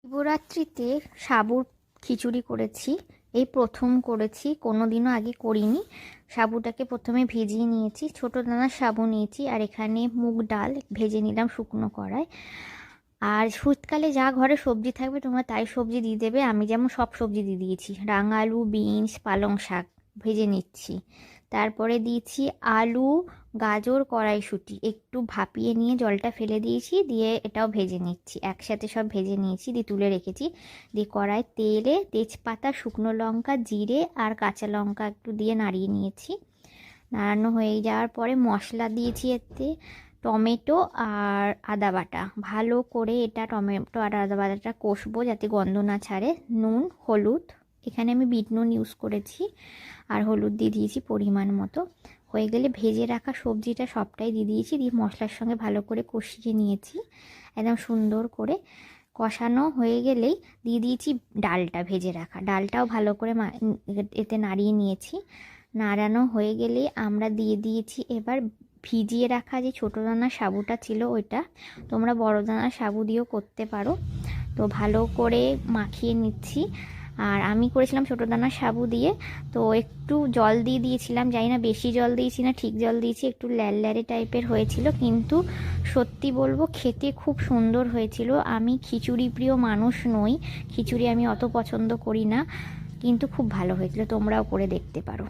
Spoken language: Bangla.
শিবরাত্রিতে সাবুর খিচুড়ি করেছি। এই প্রথম করেছি, কোনোদিনও আগে করিনি। সাবুটাকে প্রথমে ভেজিয়ে নিয়েছি, ছোটো দানার সাবু নিয়েছি, আর এখানে মুগ ডাল ভেজে নিলাম শুকনো কড়ায়। আর শীতকালে যা ঘরে সবজি থাকবে তোমরা তাই সবজি দিয়ে দেবে। আমি যেমন সব সবজি দিয়ে দিয়েছি, রাঙা আলু, বিনস, পালং শাক ভেজে নিচ্ছি। তারপরে দিয়েছি আলু, গাজর, কড়াইশুঁটি একটু ভাপিয়ে নিয়ে জলটা ফেলে দিয়েছি, দিয়ে এটাও ভেজে নিচ্ছি। একসাথে সব ভেজে নিয়েছি, দিয়ে তুলে রেখেছি। দিয়ে কড়াই তেলে তেজপাতা, শুকনো লঙ্কা, জিরে আর কাঁচা লঙ্কা একটু দিয়ে নাড়িয়ে নিয়েছি। নাড়ানো হয়ে যাওয়ার পরে মশলা দিয়েছি, এতে টমেটো আর আদা বাটা। ভালো করে এটা টমেটো আর আদা বাটাটা কষবো যাতে গন্ধ না ছাড়ে। নুন, হলুদ, এখানে আমি বিট নুন ইউজ করেছি, আর হলুদ দিয়ে দিয়েছি পরিমাণ মতো। হয়ে গেলে ভেজে রাখা সবজিটা সবটাই দিয়ে দিয়েছি, দিয়ে মশলার সঙ্গে ভালো করে কষিয়ে নিয়েছি একদম সুন্দর করে। কষানো হয়ে গেলেই দিয়ে দিয়েছি ডালটা, ভেজে রাখা ডালটাও ভালো করে এতে নাড়িয়ে নিয়েছি। নাড়ানো হয়ে গেলে আমরা দিয়ে দিয়েছি এবার ভিজিয়ে রাখা যে ছোটো দানার সাবুটা ছিল ওইটা। তোমরা বড় দানার সাবু দিয়েও করতে পারো। তো ভালো করে মাখিয়ে নিচ্ছি। আর আমি করেছিলাম ছোটো দানার সাবু দিয়ে, তো একটু জল দিয়ে দিয়েছিলাম, জানি না বেশি জল দিয়েছি না ঠিক জল দিয়েছি, একটু ল্যারল্যারে টাইপের হয়েছিল, কিন্তু সত্যি বলবো খেতে খুব সুন্দর হয়েছিল। আমি খিচুড়ি প্রিয় মানুষ নই, খিচুড়ি আমি অত পছন্দ করি না, কিন্তু খুব ভালো হয়েছিল। তোমরাও করে দেখতে পারো।